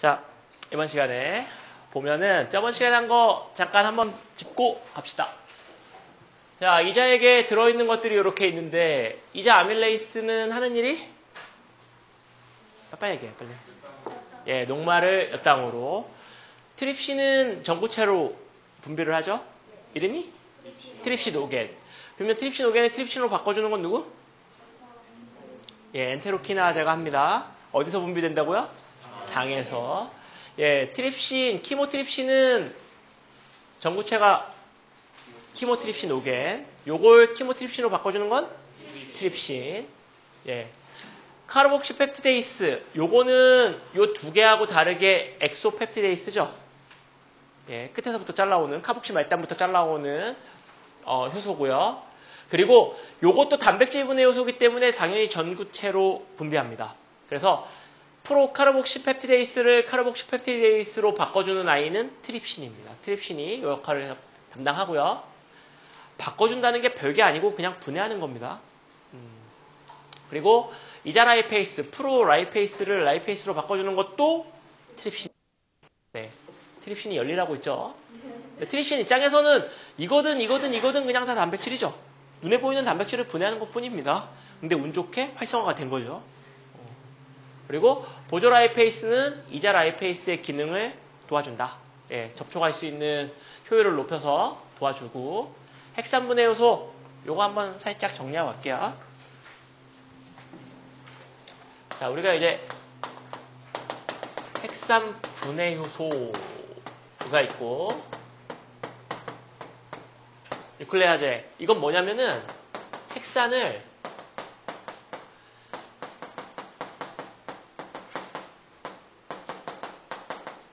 자, 이번 시간에 보면은 저번 시간에 한 거 잠깐 한번 짚고 갑시다. 자, 이자에게 들어있는 것들이 이렇게 있는데 이자 아밀레이스는 하는 일이? 빨리 얘기해, 빨리. 예, 녹말을 엿당으로. 트립신은 전구체로 분비를 하죠? 이름이? 트립시노겐. 그러면 트립시노겐을 트립신으로 바꿔주는 건 누구? 예, 엔테로키나제가 합니다. 어디서 분비된다고요? 장에서. 예, 트립신, 키모트립신은 전구체가 키모트립시노겐. 요걸 키모트립신으로 바꿔주는 건 트립신. 예. 카르복시펩티데이스. 요거는 요 두 개하고 다르게 엑소펩티데이스죠. 예, 끝에서부터 잘라오는, 카복시 말단부터 잘라오는 효소고요. 그리고 요것도 단백질 분해 효소이기 때문에 당연히 전구체로 분비합니다. 그래서 프로카르복시펩티데이스를 카르복시펩티데이스로 바꿔주는 아이는 트립신입니다. 트립신이 이 역할을 담당하고요. 바꿔준다는 게 별게 아니고 그냥 분해하는 겁니다. 그리고 이자라이페이스, 프로라이페이스를 라이페이스로 바꿔주는 것도 트립신. 네, 트립신이 열리라고 있죠. 트립신 입장에서는 이거든 그냥 다 단백질이죠. 눈에 보이는 단백질을 분해하는 것뿐입니다. 근데 운 좋게 활성화가 된 거죠. 그리고 보조라이페이스는 이자라이페이스의 기능을 도와준다. 예, 접촉할 수 있는 효율을 높여서 도와주고. 핵산분해 요소 요거 한번 살짝 정리하고 갈게요. 자, 우리가 이제 핵산분해 효소가 있고 뉴클레아제. 이건 뭐냐면은 핵산을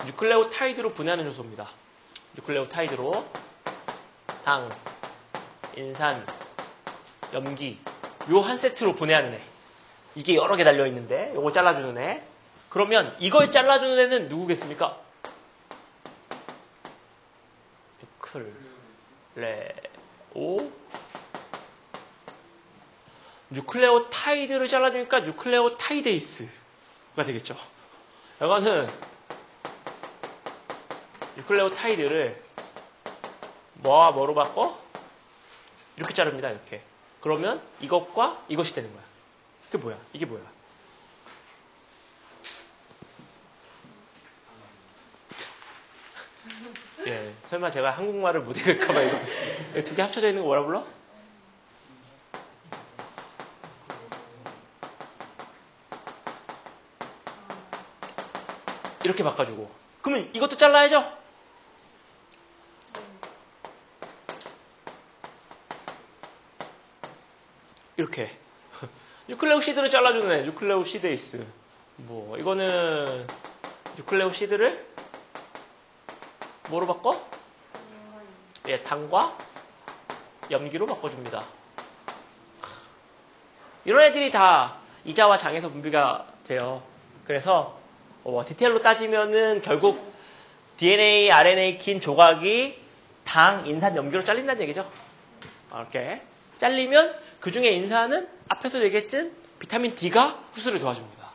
뉴클레오타이드로 분해하는 효소입니다. 뉴클레오타이드로 당, 인산, 염기 요 한 세트로 분해하는 애. 이게 여러 개 달려있는데 요거 잘라주는 애. 그러면 이걸 잘라주는 애는 누구겠습니까? 뉴클레오타이드를 잘라주니까 뉴클레오타이데이스가 되겠죠. 이거는 뉴클레오타이드를 뭐와 뭐로 바꿔? 이렇게 자릅니다. 이렇게. 그러면 이것과 이것이 되는 거야. 그게 뭐야? 이게 뭐야? 예, 설마 제가 한국말을 못 읽을까봐 이거 두 개 합쳐져 있는 거 뭐라 불러? 이렇게 바꿔주고. 그러면 이것도 잘라야죠? 이렇게. 뉴클레오시드를 잘라주는 애. 뉴클레오시데이스. 뭐, 이거는 뉴클레오시드를 뭐로 바꿔? 예, 당과 염기로 바꿔줍니다. 이런 애들이 다 이자와 장에서 분비가 돼요. 그래서 디테일로 따지면은 결국 DNA, RNA 긴 조각이 당, 인산, 염기로 잘린다는 얘기죠. 이렇게 잘리면 그 중에 인산은 앞에서 얘기했던 비타민 D가 흡수를 도와줍니다.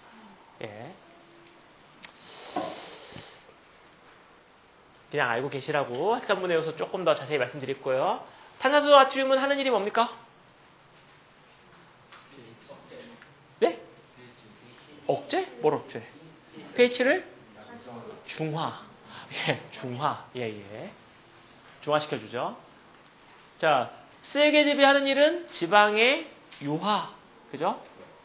예. 그냥 알고 계시라고 핵산분해 요소 조금 더 자세히 말씀드릴 거예요. 탄산수 나트륨은 하는 일이 뭡니까? 네? 억제? 뭘 억제? pH를 중화. 예, 중화. 예. 중화시켜주죠. 자, 쓸개즙이 하는 일은 지방의 유화. 그죠?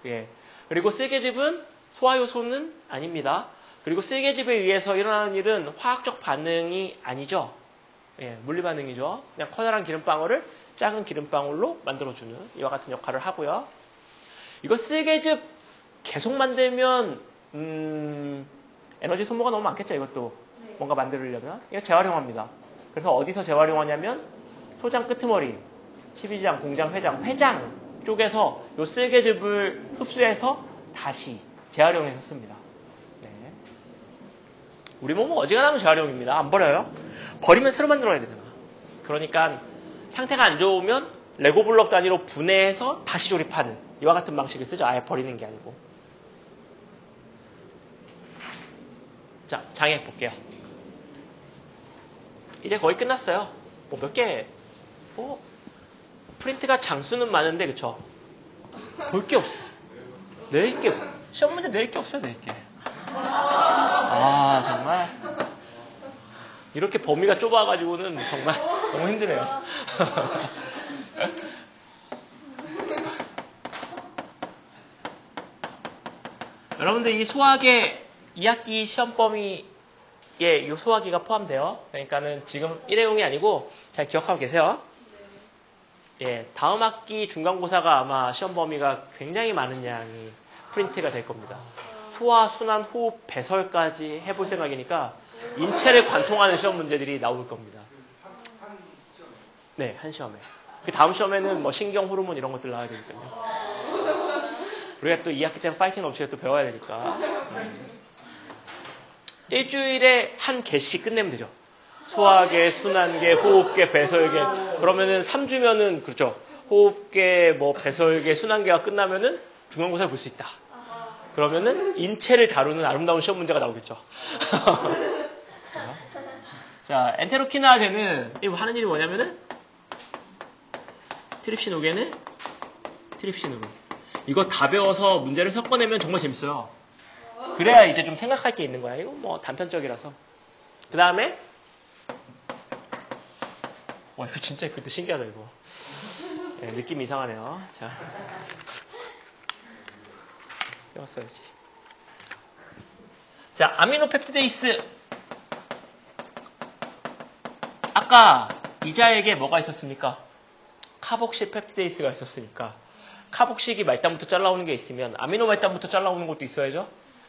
예. 그리고 쓸개즙은 소화효소는 아닙니다. 그리고 쓸개즙에 의해서 일어나는 일은 화학적 반응이 아니죠. 예, 물리 반응이죠. 그냥 커다란 기름방울을 작은 기름방울로 만들어주는 이와 같은 역할을 하고요. 이거 쓸개즙 계속 만들면 에너지 소모가 너무 많겠죠, 이것도. 네. 뭔가 만들려면. 이거 재활용합니다. 그래서 어디서 재활용하냐면 소장 끄트머리, 12장, 공장, 회장 쪽에서 요 쓸개즙을 흡수해서 다시 재활용해서 씁니다. 네. 우리 몸은 어지간하면 재활용입니다. 안 버려요. 버리면 새로 만들어야 되잖아. 그러니까 상태가 안 좋으면 레고 블럭 단위로 분해해서 다시 조립하는 이와 같은 방식을 쓰죠. 아예 버리는 게 아니고. 자, 장애 볼게요. 이제 거의 끝났어요. 뭐 몇 개, 뭐, 프린트가 장수는 많은데, 그쵸? 볼 게 없어. 낼 게 없어. 시험 문제 낼 게 없어요, 낼 게. 아, 정말. 이렇게 범위가 좁아가지고는 정말 너무 힘드네요. 여러분들 이 수학의 2학기 시험 범위에 이 수학기가 포함돼요. 그러니까는 지금 일회용이 아니고 잘 기억하고 계세요. 예, 다음 학기 중간고사가 아마 시험 범위가 굉장히 많은 양이 프린트가 될 겁니다. 소화, 순환, 호흡, 배설까지 해볼 생각이니까 인체를 관통하는 시험 문제들이 나올 겁니다. 네, 한 시험에. 그 다음 시험에는 뭐 신경, 호르몬 이런 것들 나와야 되니까요. 우리가 또 2학기 때는 파이팅 넘치게 또 배워야 되니까. 일주일에 한 개씩 끝내면 되죠. 소화계, 순환계, 호흡계, 배설계. 그러면은 3주면은, 그렇죠. 호흡계, 뭐 배설계, 순환계가 끝나면은 중간고사를 볼 수 있다. 그러면은 인체를 다루는 아름다운 시험 문제가 나오겠죠. 자, 엔테로키나제는 하는 일이 뭐냐면은 트립시노겐은 트립시노겐. 이거 다 배워서 문제를 섞어내면 정말 재밌어요. 그래야 이제 좀 생각할 게 있는 거야. 이거 뭐 단편적이라서. 그 다음에 와, 이거 진짜 그때 신기하다 이거. 네, 느낌이 이상하네요. 자, 떼었어야지. 자, 아미노펩티데이스. 아까 이자에게 뭐가 있었습니까? 카복식 펩티데이스가 있었으니까 카복식이 말단부터 잘라오는 게 있으면 아미노 말단부터 잘라오는 것도 있어야죠.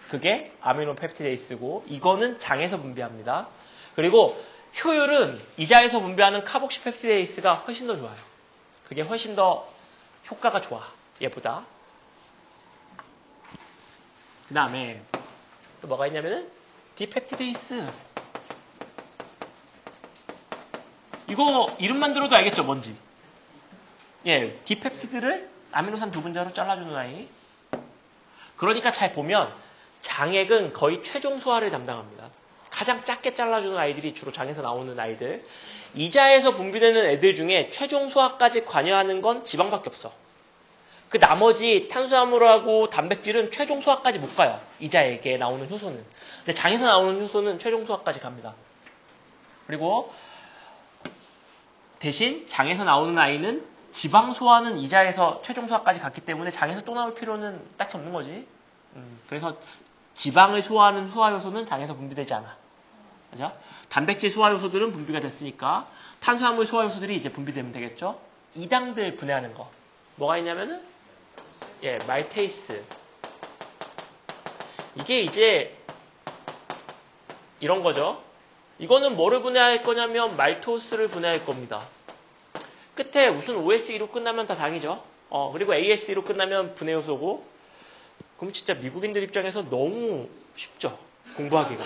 그게 아미노펩티데이스고 이거는 장에서 분비합니다. 그리고 효율은 이자에서 분비하는 카복식 펩티데이스가 훨씬 더 좋아요. 그게 훨씬 더 효과가 좋아. 얘보다. 그 다음에 또 뭐가 있냐면은 디펩티데이스. 이거 이름만 들어도 알겠죠, 뭔지. 예, 디펩티드를 아미노산 두 분자로 잘라주는 아이. 그러니까 잘 보면 장액은 거의 최종 소화를 담당합니다. 가장 작게 잘라주는 아이들이 주로 장에서 나오는 아이들. 이자에서 분비되는 애들 중에 최종 소화까지 관여하는 건 지방밖에 없어. 그 나머지 탄수화물하고 단백질은 최종 소화까지 못 가요. 이자에게 나오는 효소는. 근데 장에서 나오는 효소는 최종 소화까지 갑니다. 그리고 대신 장에서 나오는 아이는 지방 소화는 이자에서 최종 소화까지 갔기 때문에 장에서 또 나올 필요는 딱히 없는 거지. 그래서 지방을 소화하는 소화 요소는 장에서 분비되지 않아. 그죠? 단백질 소화 요소들은 분비가 됐으니까 탄수화물 소화 요소들이 이제 분비되면 되겠죠. 이당들 분해하는 거. 뭐가 있냐면은 예, 말테이스. 이게 이제 이런 거죠. 이거는 뭐를 분해할 거냐면 말토스를 분해할 겁니다. 끝에 무슨 OSE로 끝나면 다 당이죠. 그리고 ASE로 끝나면 분해 요소고. 그럼 진짜 미국인들 입장에서 너무 쉽죠. 공부하기가.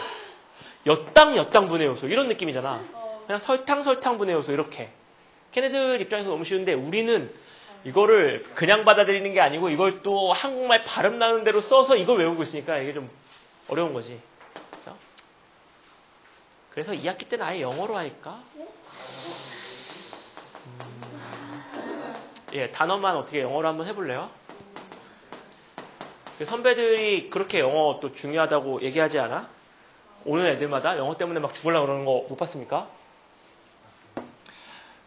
엿당 분해 요소 이런 느낌이잖아. 그냥 설탕 분해 요소 이렇게. 걔네들 입장에서 너무 쉬운데 우리는 이거를 그냥 받아들이는 게 아니고 이걸 또 한국말 발음 나는 대로 써서 이걸 외우고 있으니까 이게 좀 어려운 거지. 그래서 2학기 때는 아예 영어로 할까? 예, 단어만 어떻게 영어로 한번 해볼래요? 선배들이 그렇게 영어 또 중요하다고 얘기하지 않아? 오는 애들마다 영어 때문에 막 죽으려고 그러는 거 못 봤습니까?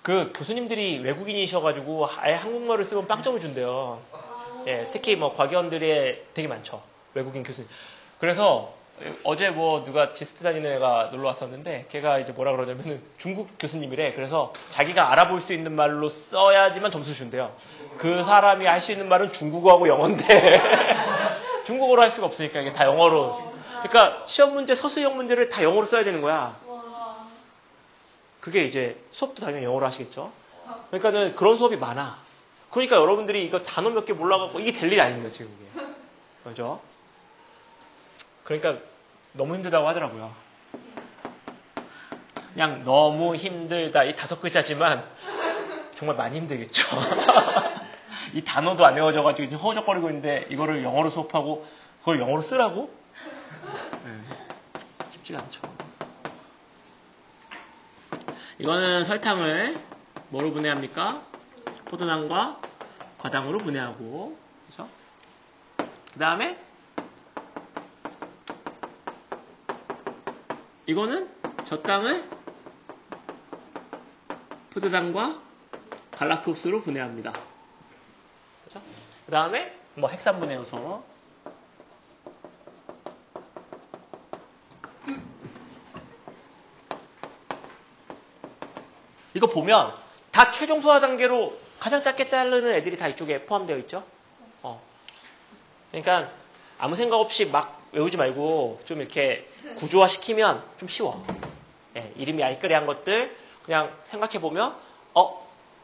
그 교수님들이 외국인이셔가지고 아예 한국말을 쓰면 빵점을 준대요. 예, 특히 뭐 과기원들이 되게 많죠. 외국인 교수님. 그래서 어제 뭐 누가 지스트 다니는 애가 놀러 왔었는데 걔가 이제 뭐라 그러냐면은 중국 교수님이래. 그래서 자기가 알아볼 수 있는 말로 써야지만 점수 준대요. 그 사람이 할 수 있는 말은 중국어하고 영어인데 중국어로 할 수가 없으니까 이게 다 영어로. 그러니까 시험 문제, 서술형 문제를 다 영어로 써야 되는 거야. 그게 이제 수업도 당연히 영어로 하시겠죠. 그러니까는 그런 수업이 많아. 그러니까 여러분들이 이거 단어 몇 개 몰라갖고 이게 될 일이 아닙니다, 지금 이게. 그죠? 그러니까 너무 힘들다고 하더라고요. 그냥 너무 힘들다. 이 5글자지만 정말 많이 힘들겠죠. 이 단어도 안 외워져가지고 지금 허우적거리고 있는데 이거를 영어로 수업하고 그걸 영어로 쓰라고? 쉽지 쉽지가 않죠. 이거는 설탕을 뭐로 분해합니까? 포도당과 과당으로 분해하고, 그죠? 그 다음에 이거는 젖당을 포도당과 갈락토스로 분해합니다. 그죠? 그 다음에 뭐 핵산분해 요소. 이거 보면 다 최종 소화 단계로 가장 작게 자르는 애들이 다 이쪽에 포함되어 있죠. 그러니까 아무 생각 없이 막 외우지 말고 좀 이렇게 구조화 시키면 좀 쉬워. 예, 이름이 알끄레한 것들 그냥 생각해 보면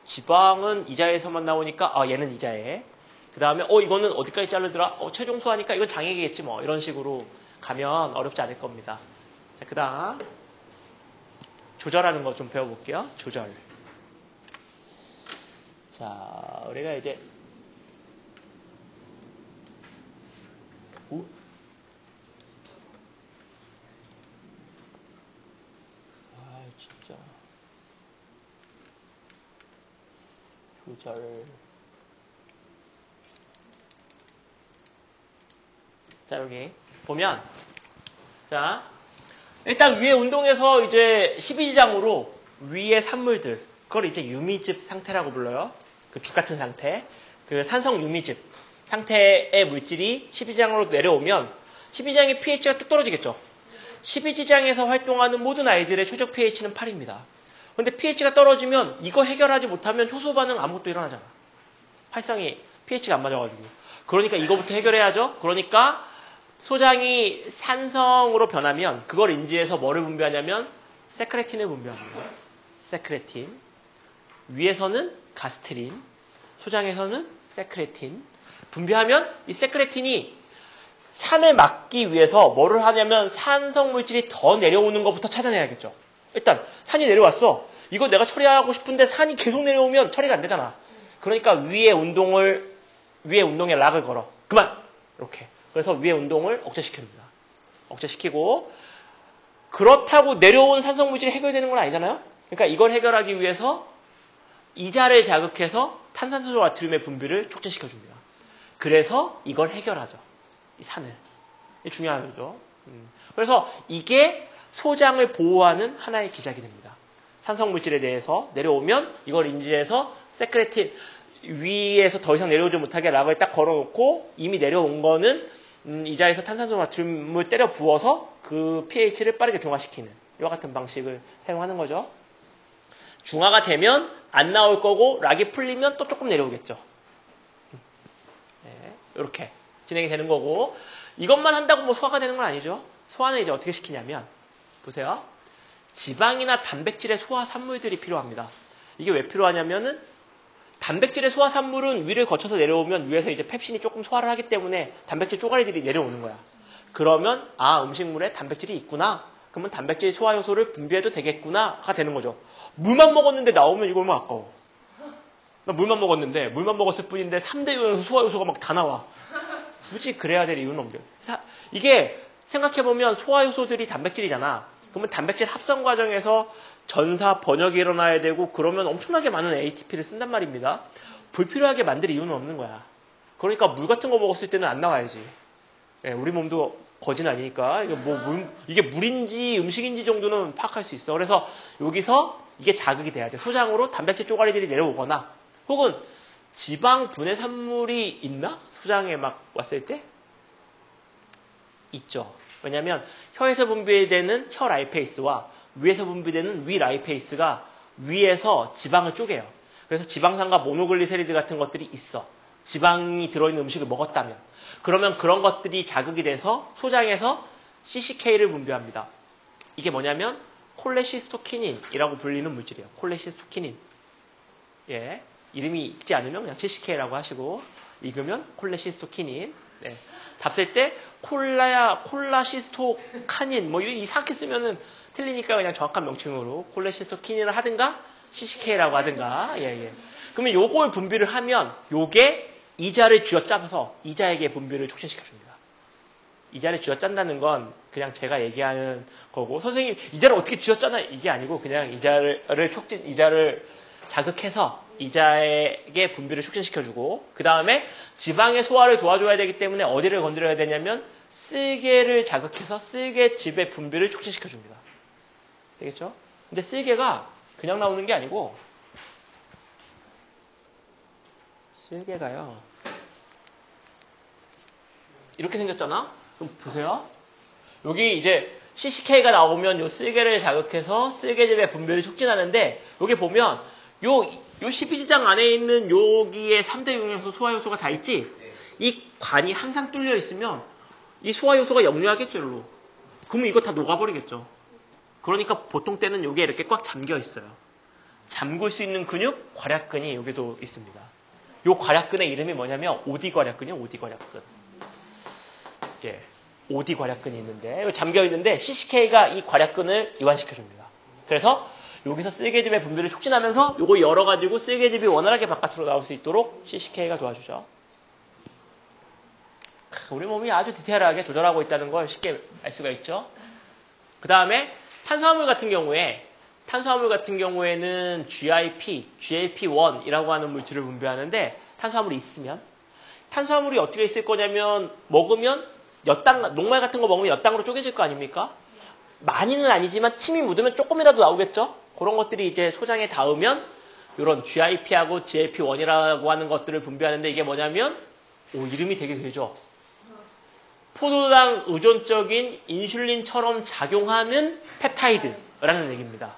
지방은 이자에서만 나오니까 얘는 이자에. 그 다음에 이거는 어디까지 자르더라? 최종 소화니까 이건 장액이겠지 뭐. 이런 식으로 가면 어렵지 않을 겁니다. 자, 그 다음 조절하는 거 좀 배워볼게요. 조절. 자, 우리가 이제 진짜 조절. 자, 여기 보면 자, 일단 위에 운동에서 이제 12지장으로 위의 산물들, 그걸 이제 유미즙 상태라고 불러요. 그 죽 같은 상태. 그 산성 유미즙 상태의 물질이 12지장으로 내려오면 12지장의 pH가 뚝 떨어지겠죠. 12지장에서 활동하는 모든 아이들의 최적 pH는 8입니다. 그런데 pH가 떨어지면 이거 해결하지 못하면 효소 반응 아무것도 일어나잖아. 활성이 pH가 안 맞아가지고. 그러니까 이거부터 해결해야죠. 그러니까 소장이 산성으로 변하면 그걸 인지해서 뭐를 분비하냐면 세크레틴을 분비합니다. 세크레틴. 위에서는 가스트린, 소장에서는 세크레틴. 분비하면 이 세크레틴이 산을 막기 위해서 뭐를 하냐면 산성 물질이 더 내려오는 것부터 차단해야겠죠. 일단 산이 내려왔어. 이거 내가 처리하고 싶은데 산이 계속 내려오면 처리가 안 되잖아. 그러니까 위에 운동에 락을 걸어. 그만! 이렇게. 그래서 위에 운동을 억제시킵니다. 억제시키고 그렇다고 내려온 산성 물질이 해결되는 건 아니잖아요. 그러니까 이걸 해결하기 위해서 이자를 자극해서 탄산수소 나트륨의 분비를 촉진시켜줍니다. 그래서 이걸 해결하죠. 이 산을. 이게 중요한 거죠. 그래서 이게 소장을 보호하는 하나의 기작이 됩니다. 산성 물질에 대해서 내려오면 이걸 인지해서 세크레틴 위에서 더 이상 내려오지 못하게 락을 딱 걸어놓고 이미 내려온 거는 이자에서 탄산수 나트륨을 때려 부어서 그 pH를 빠르게 중화시키는 이와 같은 방식을 사용하는 거죠. 중화가 되면 안 나올 거고 락이 풀리면 또 조금 내려오겠죠. 네, 이렇게 진행이 되는 거고 이것만 한다고 뭐 소화가 되는 건 아니죠. 소화는 이제 어떻게 시키냐면 보세요. 지방이나 단백질의 소화 산물들이 필요합니다. 이게 왜 필요하냐면은 단백질의 소화 산물은 위를 거쳐서 내려오면 위에서 이제 펩신이 조금 소화를 하기 때문에 단백질 쪼가리들이 내려오는 거야. 그러면 음식물에 단백질이 있구나. 그러면 단백질 소화 요소를 분비해도 되겠구나가 되는 거죠. 물만 먹었는데 나오면 이거 얼마나 아까워. 나 물만 먹었을 뿐인데 3대 요소 소화 요소가 막 다 나와. 굳이 그래야 될 이유는 없죠. 이게 생각해보면 소화 요소들이 단백질이잖아. 그러면 단백질 합성 과정에서 전사 번역이 일어나야 되고 그러면 엄청나게 많은 ATP를 쓴단 말입니다. 불필요하게 만들 이유는 없는 거야. 그러니까 물 같은 거 먹었을 때는 안 나와야지. 예, 우리 몸도 거진 아니니까 이게 물인지 음식인지 정도는 파악할 수 있어. 그래서 여기서 이게 자극이 돼야 돼. 소장으로 단백질 쪼가리들이 내려오거나 혹은 지방 분해 산물이 있나? 소장에 막 왔을 때? 있죠. 왜냐하면 혀에서 분비되는 혀 라이페이스와 위에서 분비되는 위 라이페이스가 위에서 지방을 쪼개요. 그래서 지방산과 모노글리세리드 같은 것들이 있어. 지방이 들어있는 음식을 먹었다면. 그러면 그런 것들이 자극이 돼서 소장에서 CCK를 분비합니다. 이게 뭐냐면 콜레시스토키닌이라고 불리는 물질이에요. 콜레시스토키닌. 예, 이름이 읽지 않으면 그냥 CCK라고 하시고 읽으면 콜레시스토키닌. 네. 답 쓸 때 콜라시스토카닌 뭐 이상하게 쓰면은 틀리니까 그냥 정확한 명칭으로 콜레시스토키닌을 하든가 CCK라고 하든가. 예. 그러면 요걸 분비를 하면 요게 이자를 쥐어짜서 이자에게 분비를 촉진시켜줍니다. 이자를 쥐어짠다는 건 그냥 제가 얘기하는 거고, 선생님 이자를 어떻게 쥐어짜나 이게 아니고 그냥 이자를 자극해서 이자에게 분비를 촉진시켜주고, 그 다음에 지방의 소화를 도와줘야 되기 때문에 어디를 건드려야 되냐면 쓸개를 자극해서 쓸개즙의 분비를 촉진시켜줍니다. 되겠죠? 근데 쓸개가 그냥 나오는 게 아니고, 쓸개가요 이렇게 생겼잖아? 그럼 보세요. 여기 이제 CCK가 나오면 요 쓸개를 자극해서 쓸개즙의 분비를 촉진하는데, 여기 보면 요 12지장 안에 있는 여기에 3대 영양소, 소화효소가 다 있지? 이 관이 항상 뚫려 있으면 이 소화효소가 역류하겠죠, 일로. 그러면 이거 다 녹아버리겠죠. 그러니까 보통 때는 요게 이렇게 꽉 잠겨 있어요. 잠글 수 있는 근육, 괄약근이 여기도 있습니다. 요 괄약근의 이름이 뭐냐면 오디괄약근이요, 오디괄약근. 예, 오디괄약근이 있는데, 잠겨 있는데 CCK가 이 괄약근을 이완시켜줍니다. 그래서 여기서 쓸개즙의 분비를 촉진하면서 요거 열어가지고 쓸개즙이 원활하게 바깥으로 나올 수 있도록 CCK가 도와주죠. 우리 몸이 아주 디테일하게 조절하고 있다는 걸 쉽게 알 수가 있죠. 그 다음에 탄수화물 같은 경우에는 GIP, GLP-1이라고 하는 물질을 분비하는데, 탄수화물이 있으면, 탄수화물이 어떻게 있을 거냐면, 먹으면 녹말 같은 거 먹으면 엿당으로 쪼개질 거 아닙니까? 많이는 아니지만 침이 묻으면 조금이라도 나오겠죠? 그런 것들이 이제 소장에 닿으면 이런 GIP하고 GLP-1이라고 하는 것들을 분비하는데, 이게 뭐냐면 이름이 되게 길죠? 포도당 의존적인 인슐린처럼 작용하는 펩타이드라는 얘기입니다.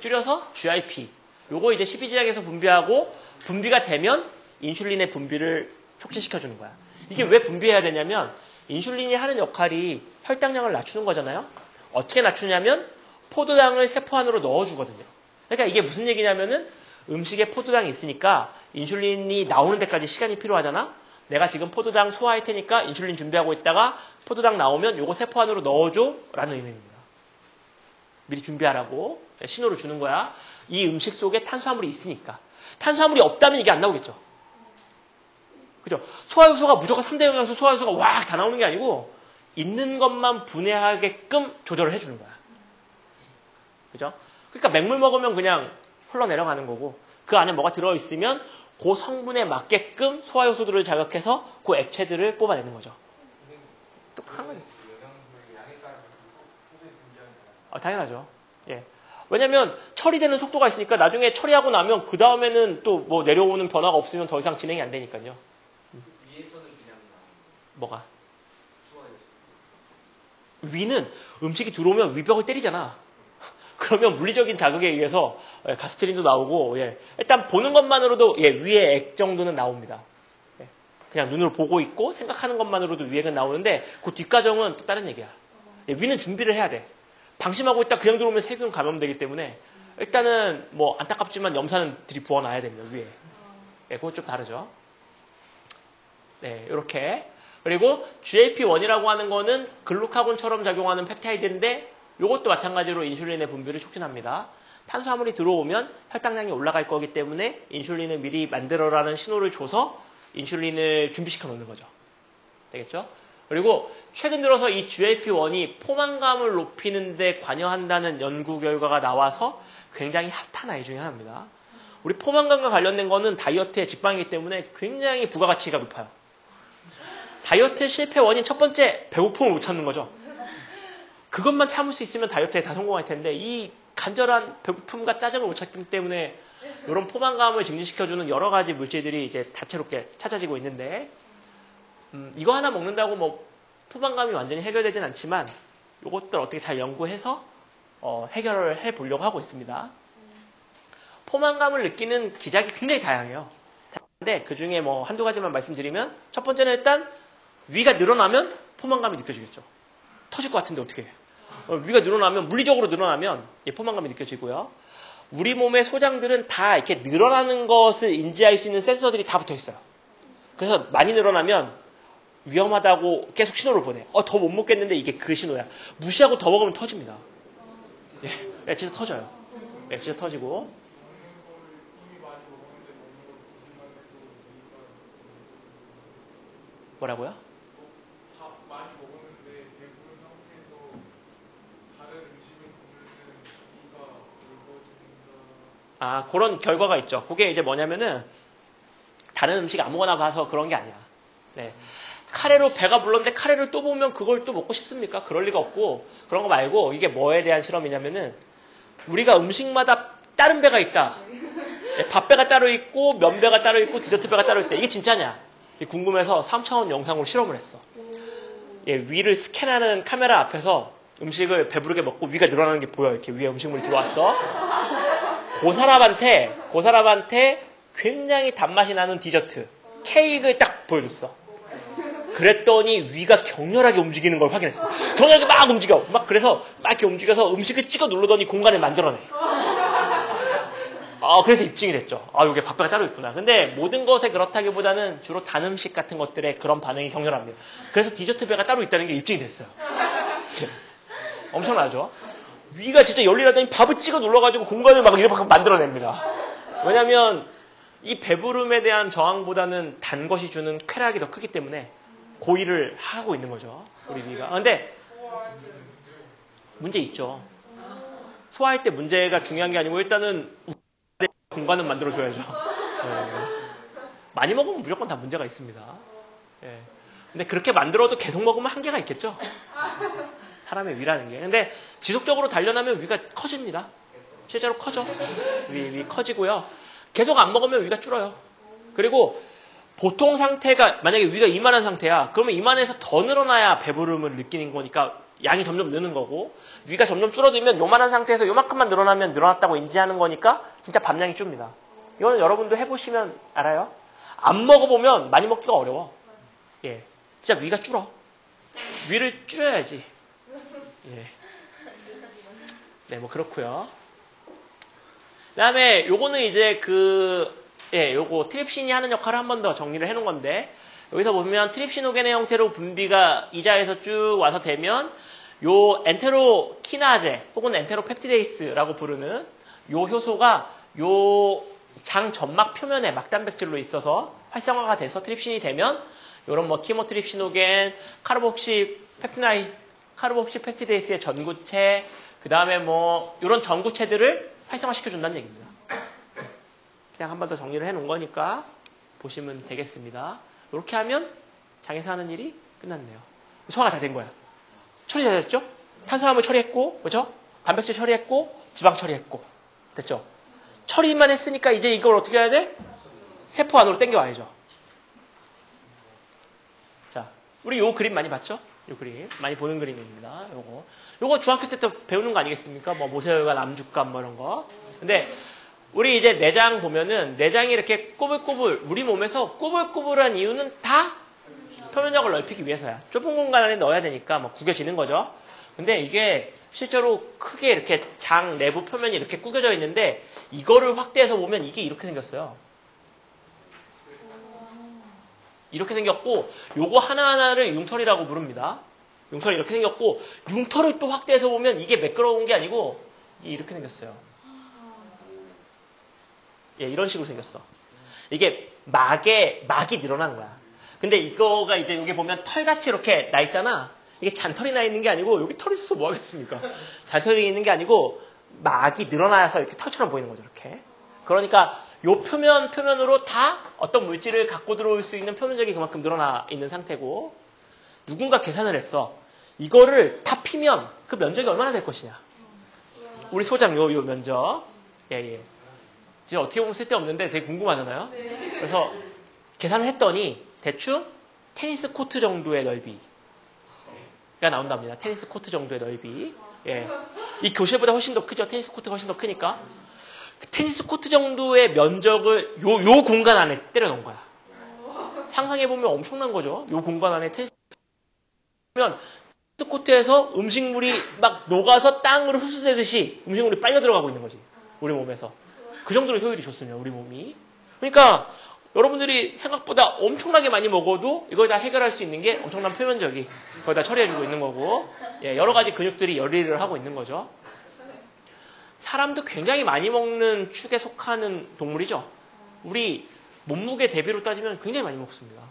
줄여서 GIP. 요거 이제 12지장에서 분비하고, 분비가 되면 인슐린의 분비를 촉진시켜주는 거야. 이게 왜 분비해야 되냐면, 인슐린이 하는 역할이 혈당량을 낮추는 거잖아요. 어떻게 낮추냐면 포도당을 세포 안으로 넣어주거든요. 그러니까 이게 무슨 얘기냐면은, 음식에 포도당이 있으니까 인슐린이 나오는 데까지 시간이 필요하잖아. 내가 지금 포도당 소화할 테니까 인슐린 준비하고 있다가 포도당 나오면 요거 세포 안으로 넣어줘 라는 의미입니다. 미리 준비하라고 신호를 주는 거야. 이 음식 속에 탄수화물이 있으니까. 탄수화물이 없다면 이게 안 나오겠죠. 그죠? 소화효소가 무조건 3대 영양소 소화효소가 왁 다 나오는 게 아니고, 있는 것만 분해하게끔 조절을 해주는 거야. 그죠? 그러니까 맹물 먹으면 그냥 흘러내려가는 거고, 그 안에 뭐가 들어있으면 그 성분에 맞게끔 소화효소들을 자극해서 그 액체들을 뽑아내는 거죠. 똑똑한 거죠. 당연하죠. 예. 왜냐면 처리되는 속도가 있으니까, 나중에 처리하고 나면 그 다음에는 또 뭐 내려오는 변화가 없으면 더 이상 진행이 안 되니까요. 위에서는 그냥 뭐가? 위는 음식이 들어오면 위벽을 때리잖아. 그러면 물리적인 자극에 의해서 가스트린도 나오고, 일단 보는 것만으로도 위의 액 정도는 나옵니다. 그냥 눈으로 보고 있고 생각하는 것만으로도 위액은 나오는데, 그 뒷과정은 또 다른 얘기야. 위는 준비를 해야 돼. 방심하고 있다 그냥 들어오면 세균 감염되기 때문에 일단은 뭐 안타깝지만 염산은 들이부어놔야 됩니다. 위에. 그건 좀 다르죠. 네, 이렇게. 그리고 GLP-1이라고 하는 거는 글루카곤처럼 작용하는 펩타이드인데, 이것도 마찬가지로 인슐린의 분비를 촉진합니다. 탄수화물이 들어오면 혈당량이 올라갈 거기 때문에 인슐린을 미리 만들어라는 신호를 줘서 인슐린을 준비시켜 놓는 거죠. 되겠죠? 그리고 최근 들어서 이 GLP-1이 포만감을 높이는 데 관여한다는 연구 결과가 나와서 굉장히 핫한 아이 중에 하나입니다. 우리 포만감과 관련된 거는 다이어트의 직방이기 때문에 굉장히 부가가치가 높아요. 다이어트 실패 원인 첫 번째, 배고픔을 못 참는 거죠. 그것만 참을 수 있으면 다이어트에 다 성공할 텐데, 이 간절한 배고픔과 짜증을 못 참기 때문에 이런 포만감을 증진시켜주는 여러 가지 물질들이 이제 다채롭게 찾아지고 있는데, 이거 하나 먹는다고 뭐 포만감이 완전히 해결되진 않지만 이것들 어떻게 잘 연구해서 해결을 해보려고 하고 있습니다. 포만감을 느끼는 기작이 굉장히 다양해요. 근데 그 중에 뭐 한두 가지만 말씀드리면, 첫 번째는 일단 위가 늘어나면 포만감이 느껴지겠죠. 터질 것 같은데 어떻게 해요? 위가 늘어나면, 물리적으로 늘어나면 포만감이 느껴지고요. 우리 몸의 소장들은 다 이렇게 늘어나는 것을 인지할 수 있는 센서들이 다 붙어 있어요. 그래서 많이 늘어나면 위험하다고 계속 신호를 보내. 더 못 먹겠는데 이게 그 신호야. 무시하고 더 먹으면 터집니다. 진짜 터져요. 진짜 터지고. 뭐라고요? 밥 많이 먹었는데 그런 결과가 있죠. 그게 이제 뭐냐면은 다른 음식 아무거나 봐서 그런 게 아니야. 네. 카레로 배가 불렀는데 카레를 또 보면 그걸 또 먹고 싶습니까? 그럴 리가 없고 그런 거 말고 이게 뭐에 대한 실험이냐면은 우리가 음식마다 다른 배가 있다. 밥배가 따로 있고 면배가 따로 있고 디저트배가 따로 있다. 이게 진짜냐? 궁금해서 3차원 영상으로 실험을 했어. 위를 스캔하는 카메라 앞에서 음식을 배부르게 먹고 위가 늘어나는 게 보여. 이렇게 위에 음식물이 들어왔어. 그 사람한테 굉장히 단맛이 나는 디저트, 케이크를 딱 보여줬어. 그랬더니 위가 격렬하게 움직이는 걸 확인했어. 격렬하게 막 움직여. 그래서 막 이렇게 움직여서 음식을 찍어 누르더니 공간을 만들어내. 그래서 입증이 됐죠. 이게 밥배가 따로 있구나. 근데 모든 것에 그렇다기보다는 주로 단 음식 같은 것들에 그런 반응이 격렬합니다. 그래서 디저트 배가 따로 있다는 게 입증이 됐어요. 엄청나죠? 위가 진짜 열일하더니 밥을 찍어 눌러가지고 공간을 막 이렇게 만들어냅니다. 왜냐면 이 배부름에 대한 저항보다는 단 것이 주는 쾌락이 더 크기 때문에 고의를 하고 있는 거죠. 우리 위가. 근데 문제 있죠. 소화할 때 문제가 중요한 게 아니고 일단은 공간은 만들어줘야죠. 많이 먹으면 무조건 다 문제가 있습니다. 근데 그렇게 만들어도 계속 먹으면 한계가 있겠죠. 사람의 위라는 게. 근데 지속적으로 단련하면 위가 커집니다. 실제로 커져. 위 커지고요. 계속 안 먹으면 위가 줄어요. 그리고 보통 상태가 만약에 위가 이만한 상태야. 그러면 이만해서 더 늘어나야 배부름을 느끼는 거니까 양이 점점 느는 거고 위가 점점 줄어들면 요만한 상태에서 요만큼만 늘어나면 늘어났다고 인지하는 거니까 진짜 밥량이 줍니다. 이거는 여러분도 해보시면 알아요. 안 먹어보면 많이 먹기가 어려워. 진짜 위가 줄어. 위를 줄여야지. 네, 뭐 그렇고요. 그다음에 요거는 이제 요거 트립신이 하는 역할을 한 번 더 정리를 해놓은 건데 여기서 보면 트립시노겐의 형태로 분비가 이자에서 쭉 와서 되면 요 엔테로키나제 혹은 엔테로펩티데이스라고 부르는 요 효소가 요 장 점막 표면에 막단백질로 있어서 활성화가 돼서 트립신이 되면 요런 뭐 키모트립시노겐, 카르복시 펩티데이스의 전구체, 그 다음에 뭐 요런 전구체들을 활성화시켜준다는 얘기입니다. 그냥 한 번 더 정리를 해놓은 거니까 보시면 되겠습니다. 이렇게 하면 장에서 하는 일이 끝났네요. 소화가 다 된 거야. 처리 다 됐죠? 탄수화물 처리했고, 그죠? 단백질 처리했고, 지방 처리했고. 됐죠? 처리만 했으니까 이제 이걸 어떻게 해야 돼? 세포 안으로 당겨와야죠. 자, 우리 요 그림 많이 봤죠? 요 그림. 많이 보는 그림입니다. 요거 중학교 때 또 배우는 거 아니겠습니까? 뭐 모세혈관, 암죽감 뭐 이런 거. 근데 우리 이제 내장 보면은 내장이 이렇게 꾸불꾸불, 우리 몸에서 꾸불꾸불한 이유는 다 표면적을 넓히기 위해서야. 좁은 공간 안에 넣어야 되니까 뭐 구겨지는 거죠. 근데 이게 실제로 크게 이렇게 장 내부 표면이 이렇게 구겨져 있는데 이거를 확대해서 보면 이게 이렇게 생겼어요. 이렇게 생겼고 요거 하나하나를 융털이라고 부릅니다. 융털이 이렇게 생겼고 융털을 또 확대해서 보면 이게 매끄러운 게 아니고 이게 이렇게 생겼어요. 이런 식으로 생겼어. 이게 막이 늘어난 거야. 근데 이거가 이제 여기 보면 털같이 이렇게 나 있잖아. 이게 잔털이 나 있는 게 아니고 여기 털이 있어서 뭐 하겠습니까? 잔털이 있는 게 아니고 막이 늘어나서 이렇게 털처럼 보이는 거죠. 이렇게. 그러니까 요 표면으로 다 어떤 물질을 갖고 들어올 수 있는 표면적이 그만큼 늘어나 있는 상태고 누군가 계산을 했어. 이거를 다 피면 그 면적이 얼마나 될 것이냐. 우리 소장 요 면적. 지금 어떻게 보면 쓸데없는데 되게 궁금하잖아요. 그래서 계산을 했더니 대충 테니스 코트 정도의 넓이가 나온답니다. 테니스 코트 정도의 넓이. 이 교실보다 훨씬 더 크죠. 테니스 코트가 훨씬 더 크니까. 테니스 코트 정도의 면적을 요 공간 안에 때려 넣은 거야. 상상해보면 엄청난 거죠. 요 공간 안에 테니스 코트에서 음식물이 막 녹아서 땅으로 흡수되듯이 음식물이 빨려 들어가고 있는 거지. 우리 몸에서. 그 정도로 효율이 좋습니다. 우리 몸이. 그러니까 여러분들이 생각보다 엄청나게 많이 먹어도 이걸 다 해결할 수 있는 게 엄청난 표면적이 거의 다 처리해주고 있는 거고 여러 가지 근육들이 열일을 하고 있는 거죠. 사람도 굉장히 많이 먹는 축에 속하는 동물이죠. 우리 몸무게 대비로 따지면 굉장히 많이 먹습니다.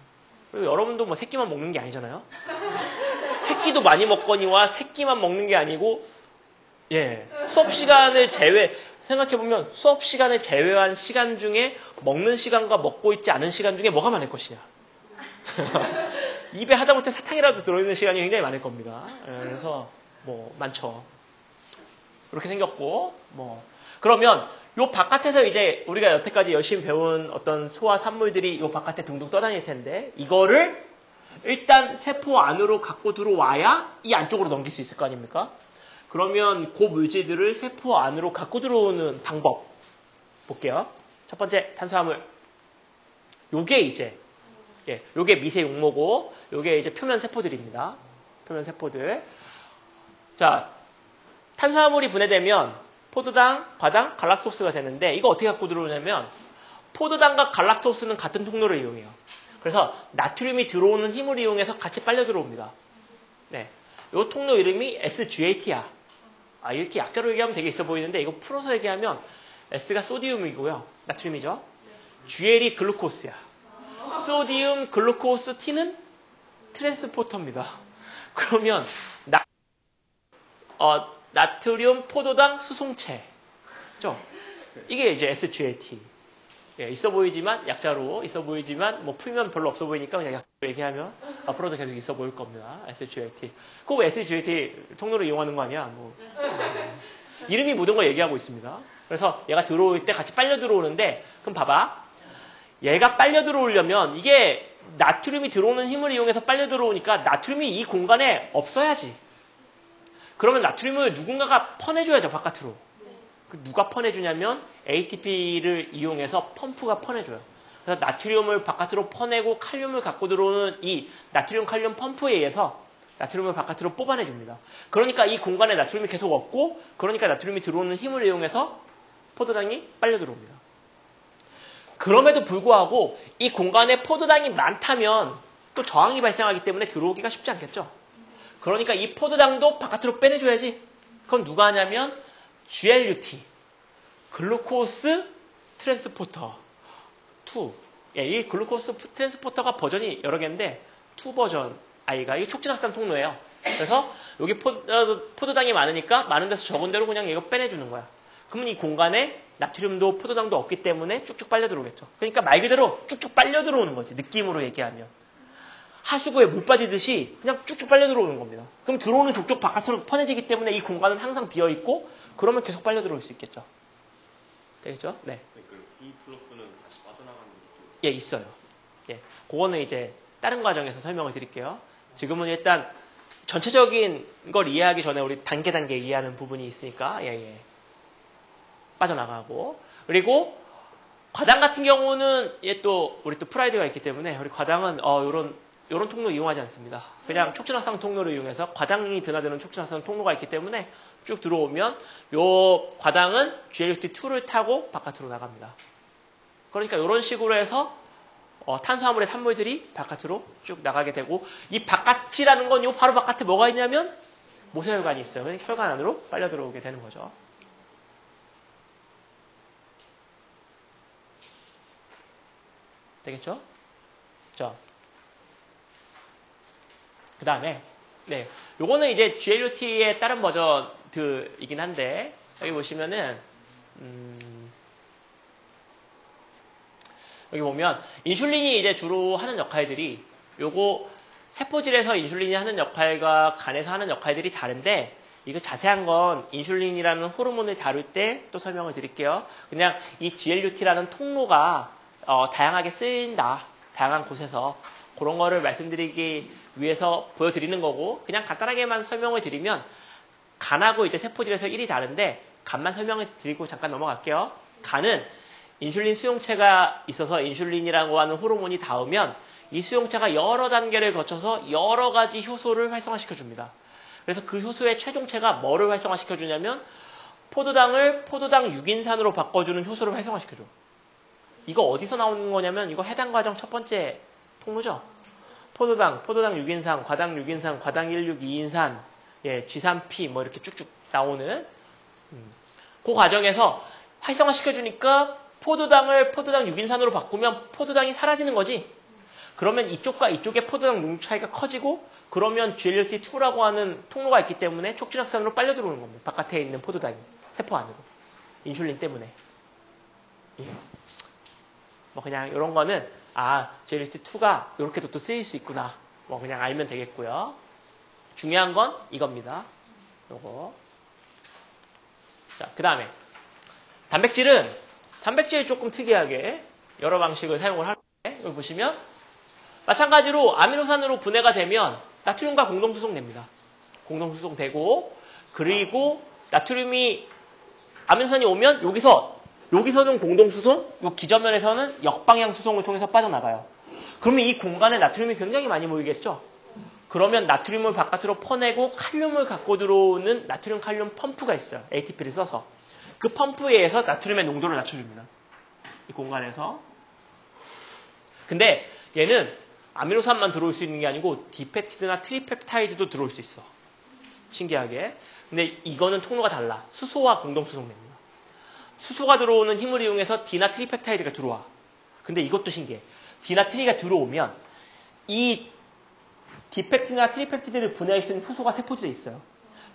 그리고 여러분도 뭐 새끼만 먹는 게 아니잖아요. 새끼도 많이 먹거니와 새끼만 먹는 게 아니고 수업 시간을 생각해보면 수업 시간을 제외한 시간 중에 먹는 시간과 먹고 있지 않은 시간 중에 뭐가 많을 것이냐. 입에 하다못해 사탕이라도 들어있는 시간이 굉장히 많을 겁니다. 그래서 뭐 많죠. 그렇게 생겼고 그러면 요 바깥에서 이제 우리가 여태까지 열심히 배운 어떤 소화 산물들이 요 바깥에 둥둥 떠다닐 텐데 이거를 일단 세포 안으로 갖고 들어와야 이 안쪽으로 넘길 수 있을 거 아닙니까? 그러면 그 물질들을 세포 안으로 갖고 들어오는 방법 볼게요. 첫 번째 탄수화물. 요게 이제 요게 미세 육모고 요게 이제 표면 세포들입니다. 표면 세포들. 자, 탄수화물이 분해되면 포도당, 과당, 갈락토스가 되는데 이거 어떻게 갖고 들어오냐면 포도당과 갈락토스는 같은 통로를 이용해요. 그래서 나트륨이 들어오는 힘을 이용해서 같이 빨려 들어옵니다. 네, 요 통로 이름이 SGAT야. 이렇게 약자로 얘기하면 되게 있어 보이는데 이거 풀어서 얘기하면 S가 소디움이고요. 나트륨이죠. GL이 글루코스야. 소디움, 글루코스, T는 트랜스포터입니다. 그러면 나트륨, 포도당, 수송체. 그죠? 이게 이제 SGAT. 있어 보이지만, 약자로 있어 보이지만, 풀면 별로 없어 보이니까 그냥 약자로 얘기하면 앞으로도 계속 있어 보일 겁니다. SGAT. 꼭 SGAT 통로를 이용하는 거 아니야? 이름이 모든 걸 얘기하고 있습니다. 그래서 얘가 들어올 때 같이 빨려 들어오는데, 그럼 봐봐. 얘가 빨려 들어오려면 이게 나트륨이 들어오는 힘을 이용해서 빨려 들어오니까 나트륨이 이 공간에 없어야지. 그러면 나트륨을 누군가가 퍼내줘야죠, 바깥으로. 누가 퍼내주냐면 ATP를 이용해서 펌프가 퍼내줘요. 그래서 나트륨을 바깥으로 퍼내고 칼륨을 갖고 들어오는 이 나트륨 칼륨 펌프에 의해서 나트륨을 바깥으로 뽑아내줍니다. 그러니까 이 공간에 나트륨이 계속 없고 그러니까 나트륨이 들어오는 힘을 이용해서 포도당이 빨려 들어옵니다. 그럼에도 불구하고 이 공간에 포도당이 많다면 또 저항이 발생하기 때문에 들어오기가 쉽지 않겠죠. 그러니까 이 포도당도 바깥으로 빼내줘야지. 그건 누가 하냐면 GLUT, 글루코스 트랜스포터 2. 이 글루코스 트랜스포터가 버전이 여러 개인데 2 버전 이게 촉진확산 통로예요. 그래서 여기 포도당이 많으니까 많은 데서 적은 대로 그냥 이거 빼내주는 거야. 그러면 이 공간에 나트륨도 포도당도 없기 때문에 쭉쭉 빨려 들어오겠죠. 그러니까 말 그대로 쭉쭉 빨려 들어오는 거지. 느낌으로 얘기하면. 하수구에 물 빠지듯이 그냥 쭉쭉 빨려 들어오는 겁니다. 그럼 들어오는 족족 바깥으로 퍼내지기 때문에 이 공간은 항상 비어있고 그러면 계속 빨려 들어올 수 있겠죠. 되겠죠? 네. B 플러스는 다시 빠져나가는 것도 있어요. 있어요. 그거는 이제 다른 과정에서 설명을 드릴게요. 지금은 일단 전체적인 걸 이해하기 전에 우리 단계 이해하는 부분이 있으니까 빠져나가고 그리고 과당 같은 경우는 우리 또 프라이드가 있기 때문에 우리 과당은 요런 통로 이용하지 않습니다. 그냥 촉진합성 통로를 이용해서 과당이 드나드는 촉진합성 통로가 있기 때문에 쭉 들어오면 요 과당은 GLUT2를 타고 바깥으로 나갑니다. 그러니까 이런 식으로 해서 탄수화물의 산물들이 바깥으로 쭉 나가게 되고 이 바깥이라는 건 요 바로 바깥에 뭐가 있냐면 모세혈관이 있어요. 그러니까 혈관 안으로 빨려 들어오게 되는 거죠. 되겠죠? 자, 그 다음에 요거는 이제 GLUT의 다른 버전이긴 한데 여기 보시면은 여기 보면 인슐린이 이제 주로 하는 역할들이 요거 세포질에서 인슐린이 하는 역할과 간에서 하는 역할들이 다른데 이거 자세한 건 인슐린이라는 호르몬을 다룰 때 또 설명을 드릴게요. 그냥 이 GLUT라는 통로가 다양하게 쓰인다. 다양한 곳에서 그런 거를 말씀드리기 위해서 보여드리는 거고 그냥 간단하게만 설명을 드리면 간하고 이제 세포질에서 일이 다른데 간만 설명을 드리고 잠깐 넘어갈게요. 간은 인슐린 수용체가 있어서 인슐린이라고 하는 호르몬이 닿으면 이 수용체가 여러 단계를 거쳐서 여러 가지 효소를 활성화시켜줍니다. 그래서 그 효소의 최종체가 뭐를 활성화시켜주냐면 포도당을 포도당 6인산으로 바꿔주는 효소를 활성화시켜줘. 이거 어디서 나오는 거냐면 이거 해당 과정 첫 번째 통로죠. 포도당 6인산, 과당 6인산, 과당 16, 2인산, G3P 이렇게 쭉쭉 나오는 그 과정에서 활성화시켜주니까 포도당을 포도당 6인산으로 바꾸면 포도당이 사라지는 거지. 그러면 이쪽과 이쪽의 포도당 농도 차이가 커지고 그러면 GLUT2라고 하는 통로가 있기 때문에 촉진확산으로 빨려 들어오는 겁니다. 바깥에 있는 포도당이 세포 안으로. 인슐린 때문에. 예. 뭐 그냥 이런 거는 GLST2가 이렇게도 또 쓰일 수 있구나. 뭐 그냥 알면 되겠고요. 중요한 건 이겁니다. 요거. 자, 그 다음에 단백질이 조금 특이하게 여러 방식을 사용을 하는데 여기 보시면 마찬가지로 아미노산으로 분해가 되면 나트륨과 공동수송됩니다. 공동수송되고 그리고 나트륨이 아미노산이 오면 여기서는 공동수송, 요 기저면에서는 역방향 수송을 통해서 빠져나가요. 그러면 이 공간에 나트륨이 굉장히 많이 모이겠죠? 그러면 나트륨을 바깥으로 퍼내고 칼륨을 갖고 들어오는 나트륨 칼륨 펌프가 있어요. ATP를 써서. 그 펌프에 의해서 나트륨의 농도를 낮춰줍니다. 이 공간에서. 근데 얘는 아미노산만 들어올 수 있는 게 아니고 디펩티드나 트리펩타이드도 들어올 수 있어. 신기하게. 근데 이거는 통로가 달라. 수소와 공동수송됩니다. 수소가 들어오는 힘을 이용해서 디나 트리펩타이드가 들어와. 근데 이것도 신기해. 디나 트리가 들어오면 이 디펩티드나 트리펩티드를 분해할 수 있는 효소가 세포질에 있어요.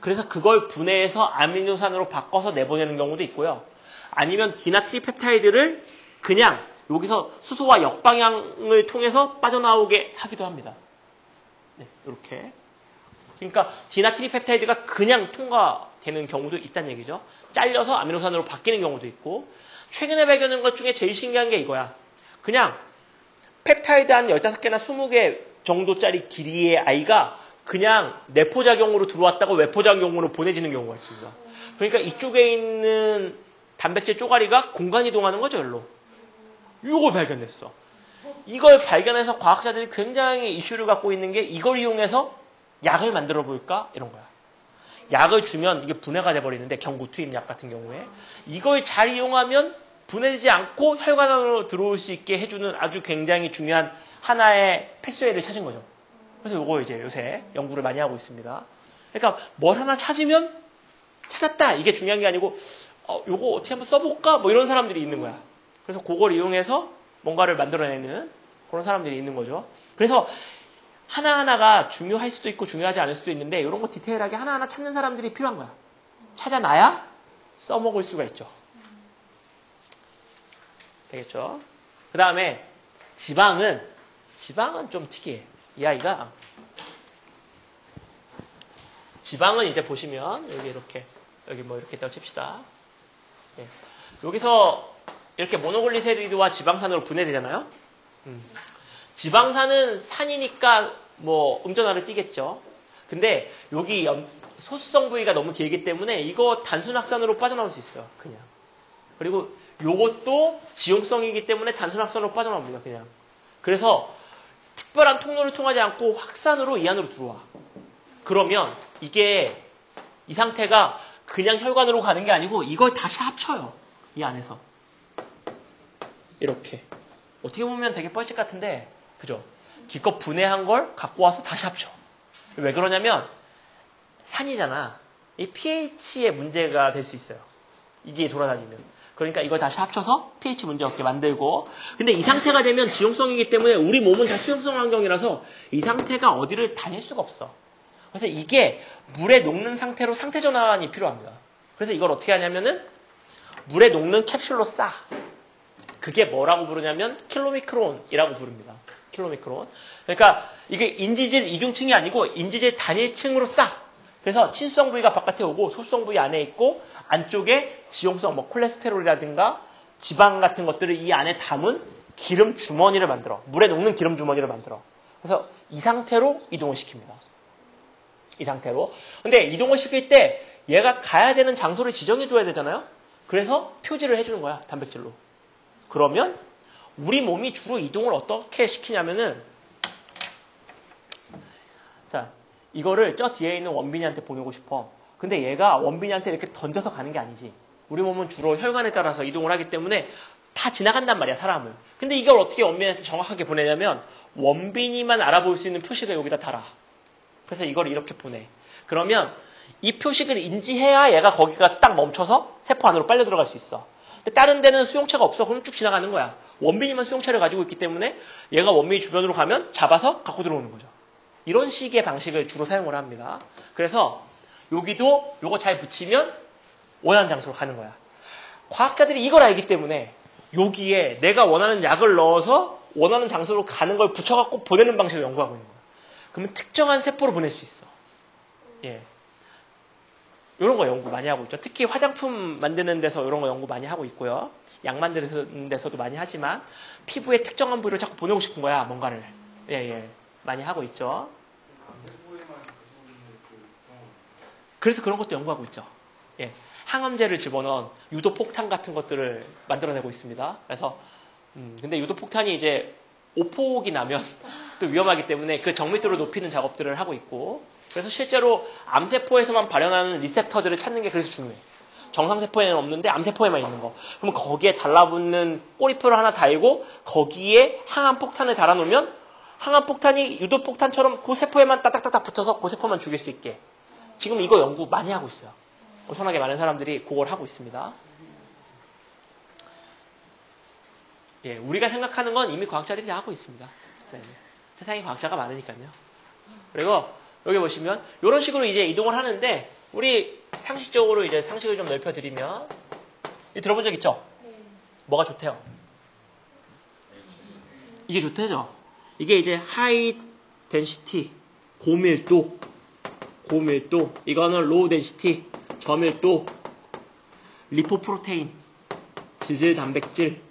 그래서 그걸 분해해서 아미노산으로 바꿔서 내보내는 경우도 있고요. 아니면 디나 트리펩타이드를 그냥 여기서 수소와 역방향을 통해서 빠져나오게 하기도 합니다. 네, 이렇게. 그러니까 디나트리펩타이드가 그냥 통과되는 경우도 있다는 얘기죠. 잘려서 아미노산으로 바뀌는 경우도 있고. 최근에 발견한 것 중에 제일 신기한 게 이거야. 그냥 펩타이드 한 15개나 20개 정도짜리 길이의 아이가 그냥 내포작용으로 들어왔다가 외포작용으로 보내지는 경우가 있습니다. 그러니까 이쪽에 있는 단백질 쪼가리가 공간 이동하는 거죠, 여기로. 이걸 발견했어. 이걸 발견해서 과학자들이 굉장히 이슈를 갖고 있는 게 이걸 이용해서 약을 만들어 볼까? 이런 거야. 약을 주면 이게 분해가 돼버리는데 경구 투입약 같은 경우에 이걸 잘 이용하면 분해되지 않고 혈관 안으로 들어올 수 있게 해주는 아주 굉장히 중요한 하나의 패스웨이를 찾은 거죠. 그래서 이거 이제 요새 연구를 많이 하고 있습니다. 그러니까 뭘 하나 찾으면 찾았다 이게 중요한 게 아니고 요거 어떻게 한번 써볼까? 뭐 이런 사람들이 있는 거야. 그래서 그걸 이용해서 뭔가를 만들어내는 그런 사람들이 있는 거죠. 그래서 하나하나가 중요할 수도 있고 중요하지 않을 수도 있는데 이런 거 디테일하게 하나하나 찾는 사람들이 필요한 거야. 찾아놔야 써먹을 수가 있죠. 되겠죠? 그 다음에 지방은 좀 특이해. 이 아이가 지방은 이제 보시면 여기 뭐 이렇게 있다고 칩시다. 네. 여기서 이렇게 모노글리세리드와 지방산으로 분해되잖아요. 지방산은 산이니까 뭐 음전화를 띠겠죠. 근데 여기 소수성 부위가 너무 길기 때문에 이거 단순악산으로 빠져나올 수 있어요. 그냥. 그리고 요것도 지용성이기 때문에 단순악산으로 빠져나옵니다. 그냥. 그래서 특별한 통로를 통하지 않고 확산으로 이 안으로 들어와. 그러면 이게 이 상태가 그냥 혈관으로 가는 게 아니고 이걸 다시 합쳐요. 이 안에서. 이렇게. 어떻게 보면 되게 뻘짓 같은데 그죠? 기껏 분해한 걸 갖고 와서 다시 합쳐. 왜 그러냐면 산이잖아. 이 pH의 문제가 될 수 있어요. 이게 돌아다니면. 그러니까 이걸 다시 합쳐서 pH 문제 없게 만들고 근데 이 상태가 되면 지용성이기 때문에 우리 몸은 다 수용성 환경이라서 이 상태가 어디를 다닐 수가 없어. 그래서 이게 물에 녹는 상태로 상태 전환이 필요합니다. 그래서 이걸 어떻게 하냐면은 물에 녹는 캡슐로 싸. 그게 뭐라고 부르냐면 킬로미크론이라고 부릅니다. 킬로미크론. 그러니까 이게 인지질 이중층이 아니고 인지질 단일층으로 싸. 그래서 친수성 부위가 바깥에 오고 소수성 부위 안에 있고 안쪽에 지용성 뭐 콜레스테롤이라든가 지방 같은 것들을 이 안에 담은 기름 주머니를 만들어. 물에 녹는 기름 주머니를 만들어. 그래서 이 상태로 이동을 시킵니다. 이 상태로. 근데 이동을 시킬 때 얘가 가야 되는 장소를 지정해 줘야 되잖아요. 그래서 표지를 해주는 거야. 단백질로. 그러면 우리 몸이 주로 이동을 어떻게 시키냐면은 자 이거를 저 뒤에 있는 원빈이한테 보내고 싶어. 근데 얘가 원빈이한테 이렇게 던져서 가는 게 아니지. 우리 몸은 주로 혈관에 따라서 이동을 하기 때문에 다 지나간단 말이야 사람을. 근데 이걸 어떻게 원빈이한테 정확하게 보내냐면 원빈이만 알아볼 수 있는 표식을 여기다 달아. 그래서 이걸 이렇게 보내. 그러면 이 표식을 인지해야 얘가 거기 가서 딱 멈춰서 세포 안으로 빨려 들어갈 수 있어. 근데 다른 데는 수용체가 없어. 그럼 쭉 지나가는 거야. 원빈이만 수용체를 가지고 있기 때문에 얘가 원빈이 주변으로 가면 잡아서 갖고 들어오는 거죠. 이런 식의 방식을 주로 사용을 합니다. 그래서 여기도 요거 잘 붙이면 원하는 장소로 가는 거야. 과학자들이 이걸 알기 때문에 여기에 내가 원하는 약을 넣어서 원하는 장소로 가는 걸 붙여갖고 보내는 방식을 연구하고 있는 거야. 그러면 특정한 세포로 보낼 수 있어. 예. 이런 거 연구 많이 하고 있죠. 특히 화장품 만드는 데서 이런 거 연구 많이 하고 있고요. 약 만드는 데서도 많이 하지만 피부의 특정한 부위를 자꾸 보내고 싶은 거야, 뭔가를. 예. 많이 하고 있죠. 그래서 그런 것도 연구하고 있죠. 예. 항암제를 집어넣은 유도폭탄 같은 것들을 만들어내고 있습니다. 그래서 근데 유도폭탄이 이제 오폭이 나면 또 위험하기 때문에 그 정밀도를 높이는 작업들을 하고 있고, 그래서 실제로 암세포에서만 발현하는 리셉터들을 찾는 게 그래서 중요해. 정상세포에는 없는데 암세포에만 있는 거. 그럼 거기에 달라붙는 꼬리표를 하나 달고 거기에 항암폭탄을 달아놓으면 항암폭탄이 유도폭탄처럼 그 세포에만 따닥따닥 붙어서 그 세포만 죽일 수 있게. 지금 이거 연구 많이 하고 있어요. 엄청나게 많은 사람들이 그걸 하고 있습니다. 예, 우리가 생각하는 건 이미 과학자들이 다 하고 있습니다. 네. 세상에 과학자가 많으니까요. 그리고 여기 보시면 이런 식으로 이제 이동을 하는데, 우리 상식적으로 이제 상식을 좀 넓혀드리면, 들어본 적 있죠? 네. 뭐가 좋대요? 이게 좋대죠? 이게 이제 하이 덴시티, 고밀도, 이거는 로우 덴시티, 저밀도, 리포프로테인, 지질 단백질,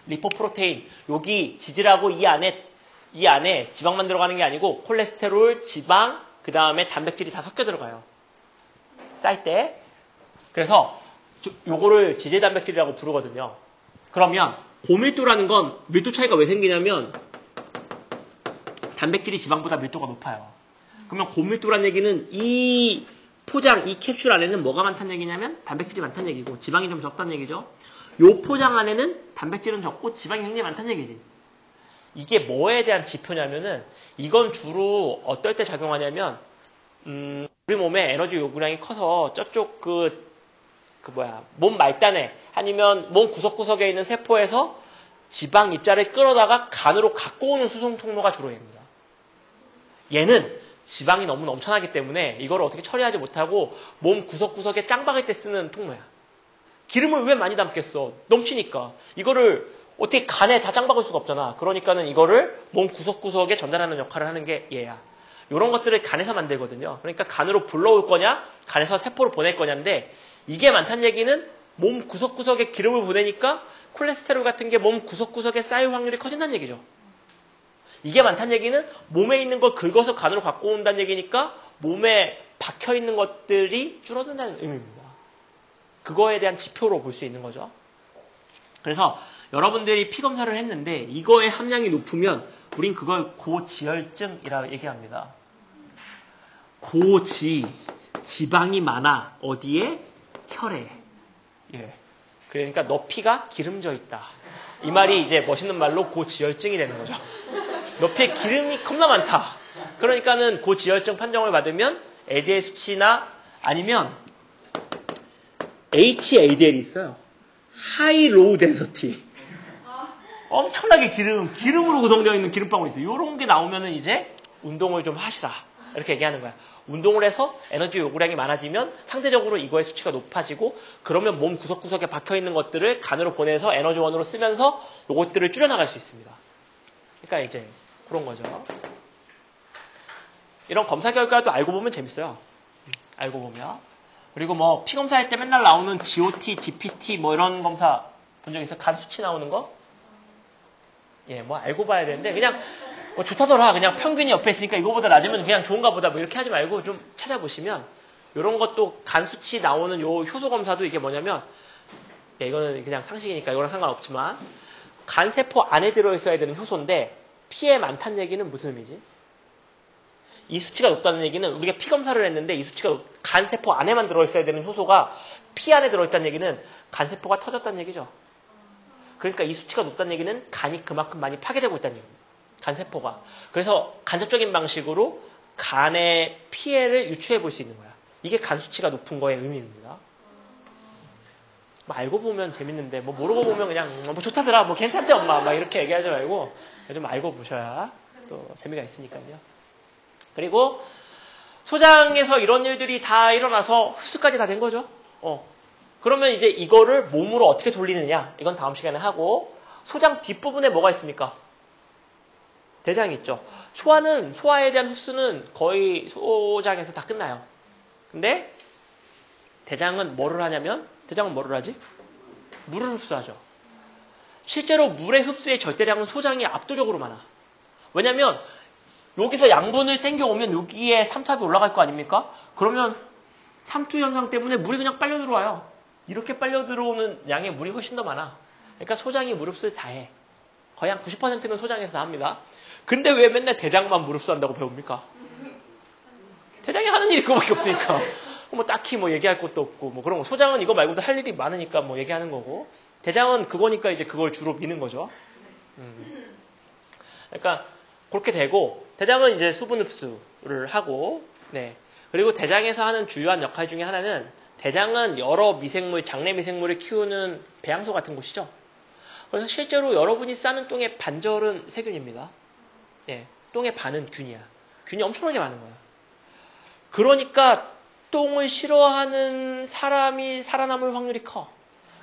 리포프로테인. 여기 지질하고 이 안에 지방만 들어가는 게 아니고 콜레스테롤, 지방, 그 다음에 단백질이 다 섞여 들어가요. 쌀 때. 그래서 요거를 지질 단백질이라고 부르거든요. 그러면 고밀도라는 건 밀도 차이가 왜 생기냐면 단백질이 지방보다 밀도가 높아요. 그러면 고밀도라는 얘기는 이 포장, 이 캡슐 안에는 뭐가 많다는 얘기냐면 단백질이 많다는 얘기고 지방이 좀 적다는 얘기죠. 요 포장 안에는 단백질은 적고 지방이 굉장히 많다는 얘기지. 이게 뭐에 대한 지표냐면은, 이건 주로 어떨 때 작용하냐면 우리 몸에 에너지 요구량이 커서 저쪽 몸 말단에 아니면 몸 구석구석에 있는 세포에서 지방 입자를 끌어다가 간으로 갖고 오는 수송 통로가 주로 얘입니다. 얘는 지방이 너무 넘쳐나기 때문에 이걸 어떻게 처리하지 못하고 몸 구석구석에 짱 박을 때 쓰는 통로야. 기름을 왜 많이 담겠어? 넘치니까. 이거를 어떻게 간에 다 짱 박을 수가 없잖아. 그러니까는 이거를 몸 구석구석에 전달하는 역할을 하는 게 얘야. 이런 것들을 간에서 만들거든요. 그러니까 간으로 불러올 거냐, 간에서 세포를 보낼 거냐인데, 이게 많다는 얘기는 몸 구석구석에 기름을 보내니까 콜레스테롤 같은 게 몸 구석구석에 쌓일 확률이 커진다는 얘기죠. 이게 많다는 얘기는 몸에 있는 걸 긁어서 간으로 갖고 온다는 얘기니까 몸에 박혀있는 것들이 줄어든다는 의미입니다. 그거에 대한 지표로 볼 수 있는 거죠. 그래서 여러분들이 피 검사를 했는데 이거의 함량이 높으면 우린 그걸 고지혈증이라고 얘기합니다. 지방이 많아. 어디에? 혈에. 예. 그러니까 너 피가 기름져 있다. 이 말이 이제 멋있는 말로 고지혈증이 되는 거죠. 너 피에 기름이 겁나 많다. 그러니까는 고지혈증 판정을 받으면 LDL 수치나 아니면 HADL이 있어요. 하이 로우 덴서티. 엄청나게 기름으로 구성되어 있는 기름방울이 있어요. 이런 게 나오면은 이제 운동을 좀 하시라. 이렇게 얘기하는 거야. 운동을 해서 에너지 요구량이 많아지면 상대적으로 이거의 수치가 높아지고, 그러면 몸 구석구석에 박혀있는 것들을 간으로 보내서 에너지원으로 쓰면서 요것들을 줄여나갈 수 있습니다. 그러니까 이제 그런 거죠. 이런 검사 결과도 알고 보면 재밌어요. 알고 보면. 그리고 뭐 피 검사할 때 맨날 나오는 GOT, GPT 뭐 이런 검사 본 적 있어요? 간 수치 나오는 거? 예, 뭐 알고 봐야 되는데 그냥 뭐 좋다더라. 그냥 평균이 옆에 있으니까 이거보다 낮으면 그냥 좋은가 보다 뭐 이렇게 하지 말고 좀 찾아보시면 이런 것도 간 수치 나오는 요 효소 검사도 이게 뭐냐면, 예, 이거는 그냥 상식이니까 이거랑 상관없지만 간 세포 안에 들어있어야 되는 효소인데 피에 많다는 얘기는 무슨 의미지? 이 수치가 높다는 얘기는 우리가 피 검사를 했는데 이 수치가 간 세포 안에만 들어있어야 되는 효소가 피 안에 들어있다는 얘기는 간 세포가 터졌다는 얘기죠. 그러니까 이 수치가 높다는 얘기는 간이 그만큼 많이 파괴되고 있다는 얘기입니다. 간 세포가. 그래서 간접적인 방식으로 간의 피해를 유추해 볼 수 있는 거야. 이게 간 수치가 높은 거의 의미입니다. 뭐 알고 보면 재밌는데 뭐 모르고 보면 그냥 뭐 좋다더라, 뭐 괜찮대 엄마 막 이렇게 얘기하지 말고 좀 알고 보셔야 또 재미가 있으니까요. 그리고 소장에서 이런 일들이 다 일어나서 흡수까지 다 된 거죠. 그러면 이제 이거를 몸으로 어떻게 돌리느냐? 이건 다음 시간에 하고, 소장 뒷부분에 뭐가 있습니까? 대장이 있죠. 소화에 대한 흡수는 거의 소장에서 다 끝나요. 근데 대장은 뭐를 하지? 물을 흡수하죠. 실제로 물의 흡수의 절대량은 소장이 압도적으로 많아. 왜냐면 여기서 양분을 땡겨오면 여기에 삼투압이 올라갈 거 아닙니까? 그러면 삼투 현상 때문에 물이 그냥 빨려 들어와요. 이렇게 빨려 들어오는 양의 물이 훨씬 더 많아. 그러니까 소장이 물 흡수를 다 해. 거의 한 90%는 소장에서 다 합니다. 근데 왜 맨날 대장만 물 흡수한다고 배웁니까? 대장이 하는 일이 그거밖에 없으니까. 뭐 딱히 뭐 얘기할 것도 없고 뭐 그런 거. 소장은 이거 말고도 할 일이 많으니까 뭐 얘기하는 거고. 대장은 그거니까 이제 그걸 주로 미는 거죠. 그러니까 그렇게 되고 대장은 이제 수분 흡수를 하고 네. 그리고 대장에서 하는 주요한 역할 중에 하나는 대장은 여러 미생물, 장내 미생물을 키우는 배양소 같은 곳이죠. 그래서 실제로 여러분이 싸는 똥의 반절은 세균입니다. 예, 똥의 반은 균이야. 균이 엄청나게 많은 거야. 그러니까 똥을 싫어하는 사람이 살아남을 확률이 커.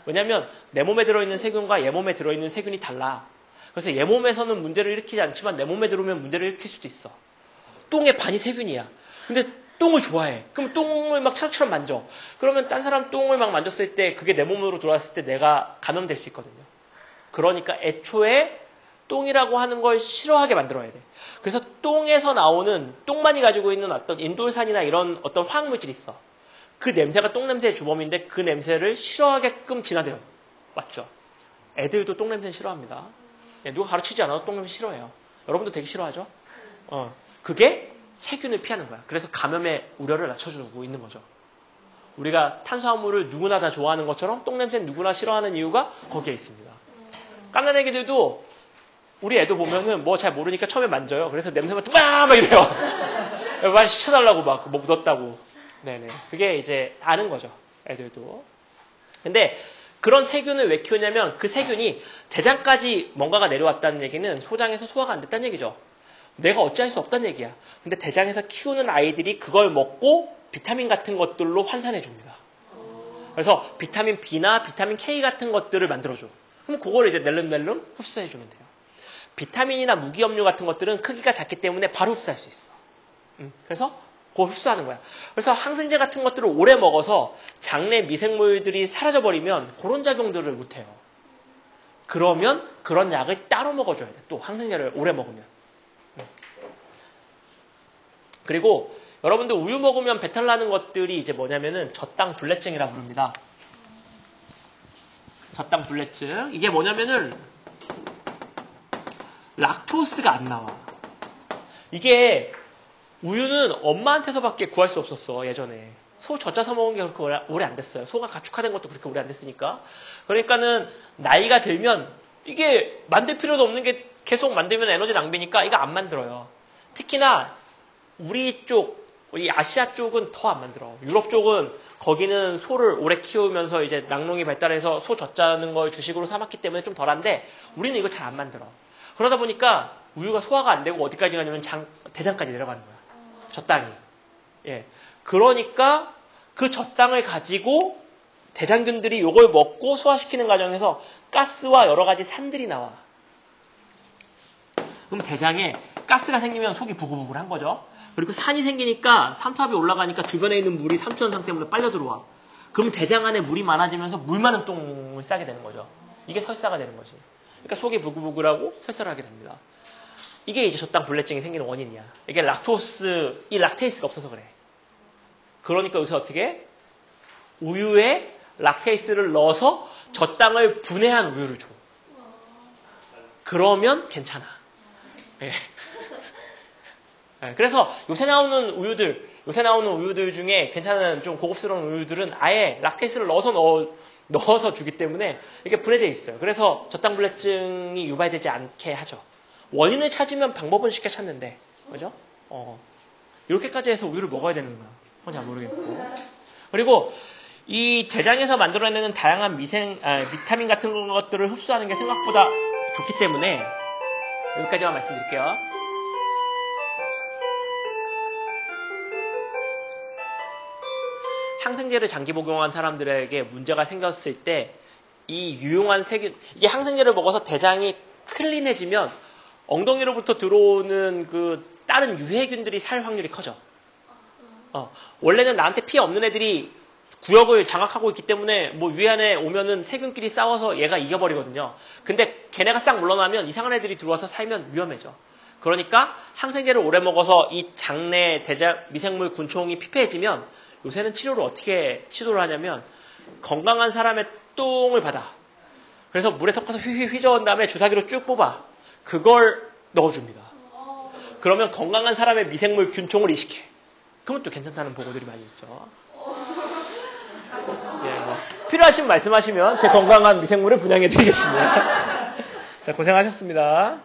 왜냐하면 내 몸에 들어있는 세균과 얘 몸에 들어있는 세균이 달라. 그래서 얘 몸에서는 문제를 일으키지 않지만 내 몸에 들어오면 문제를 일으킬 수도 있어. 똥의 반이 세균이야. 근데 똥을 좋아해. 그럼 똥을 막 차처럼 만져. 그러면 딴 사람 똥을 막 만졌을 때 그게 내 몸으로 들어왔을 때 내가 감염될 수 있거든요. 그러니까 애초에 똥이라고 하는 걸 싫어하게 만들어야 돼. 그래서 똥에서 나오는 똥만이 가지고 있는 어떤 인돌산이나 이런 어떤 화학물질이 있어. 그 냄새가 똥냄새의 주범인데 그 냄새를 싫어하게끔 진화돼요. 맞죠? 애들도 똥냄새는 싫어합니다. 누가 가르치지 않아도 똥냄새 싫어해요. 여러분도 되게 싫어하죠? 그게 세균을 피하는 거야. 그래서 감염의 우려를 낮춰주고 있는 거죠. 우리가 탄수화물을 누구나 다 좋아하는 것처럼 똥냄새는 누구나 싫어하는 이유가 거기에 있습니다. 갓난 애기들도 우리 애도 보면은 뭐 잘 모르니까 처음에 만져요. 그래서 냄새 맡고 막 이래요. 빨리 씻어달라고 막 뭐 묻었다고. 네네. 그게 이제 아는 거죠. 애들도. 근데 그런 세균을 왜 키우냐면 그 세균이 대장까지 뭔가가 내려왔다는 얘기는 소장에서 소화가 안 됐다는 얘기죠. 내가 어찌할 수 없다는 얘기야. 근데 대장에서 키우는 아이들이 그걸 먹고 비타민 같은 것들로 환산해 줍니다. 그래서 비타민 B나 비타민 K 같은 것들을 만들어줘. 그럼 그걸 이제 낼름낼름 흡수해 주면 돼요. 비타민이나 무기염료 같은 것들은 크기가 작기 때문에 바로 흡수할 수 있어. 그래서 그걸 흡수하는 거야. 그래서 항생제 같은 것들을 오래 먹어서 장내 미생물들이 사라져버리면 그런 작용들을 못해요. 그러면 그런 약을 따로 먹어줘야 돼. 또 항생제를 오래 먹으면. 그리고 여러분들 우유 먹으면 배탈 나는 것들이 이제 뭐냐면은 저당 불내증이라고 부릅니다. 저당 불내증. 이게 뭐냐면은 락토스가 안 나와. 이게 우유는 엄마한테서밖에 구할 수 없었어. 예전에. 소 젖자 사 먹은 게 그렇게 오래 안 됐어요. 소가 가축화된 것도 그렇게 오래 안 됐으니까. 그러니까는 나이가 들면 이게 만들 필요도 없는 게 계속 만들면 에너지 낭비니까 이거 안 만들어요. 특히나 우리 아시아 쪽은 더 안 만들어. 유럽 쪽은 거기는 소를 오래 키우면서 이제 낙농이 발달해서 소 젖자는 걸 주식으로 삼았기 때문에 좀 덜한데 우리는 이거 잘 안 만들어. 그러다 보니까 우유가 소화가 안 되고 어디까지 가냐면 대장까지 내려가는 거야. 젖당이. 예. 그러니까 그 젖당을 가지고 대장균들이 이걸 먹고 소화시키는 과정에서 가스와 여러 가지 산들이 나와. 그럼 대장에 가스가 생기면 속이 부글부글한 거죠. 그리고 산이 생기니까 삼투압이 올라가니까 주변에 있는 물이 삼투현상 때문에 빨려 들어와. 그럼 대장 안에 물이 많아지면서 물 많은 똥을 싸게 되는 거죠. 이게 설사가 되는 거지. 그러니까 속이 부글부글하고 설사를 하게 됩니다. 이게 이제 저당 불내증이 생기는 원인이야. 이게 이 락테이스가 없어서 그래. 그러니까 요새 어떻게? 우유에 락테이스를 넣어서 저당을 분해한 우유를 줘. 그러면 괜찮아. 예. 그래서 요새 나오는 우유들 중에 괜찮은 좀 고급스러운 우유들은 아예 락테이스를 넣어서 주기 때문에 이게 분해되어 있어요. 그래서 저당불내증이 유발되지 않게 하죠. 원인을 찾으면 방법은 쉽게 찾는데, 그죠? 이렇게까지 해서 우유를 먹어야 되는구나. 그건 잘 모르겠고. 그리고 이 대장에서 만들어내는 다양한 비타민 같은 것들을 흡수하는 게 생각보다 좋기 때문에 여기까지만 말씀드릴게요. 항생제를 장기 복용한 사람들에게 문제가 생겼을 때 이 유용한 세균, 이게 항생제를 먹어서 대장이 클린해지면 엉덩이로부터 들어오는 그 다른 유해균들이 살 확률이 커져. 원래는 나한테 피해 없는 애들이 구역을 장악하고 있기 때문에 뭐 위안에 오면은 세균끼리 싸워서 얘가 이겨버리거든요. 근데 걔네가 싹 물러나면 이상한 애들이 들어와서 살면 위험해져. 그러니까 항생제를 오래 먹어서 이 장내 대장 미생물 균총이 피폐해지면 요새는 치료를 어떻게 시도를 하냐면 건강한 사람의 똥을 받아. 그래서 물에 섞어서 휘휘 휘저은 다음에 주사기로 쭉 뽑아. 그걸 넣어줍니다. 그러면 건강한 사람의 미생물 균총을 이식해. 그러면 또 괜찮다는 보고들이 많이 있죠. 예, 뭐 필요하신 말씀하시면 제 건강한 미생물을 분양해드리겠습니다. 자, 고생하셨습니다.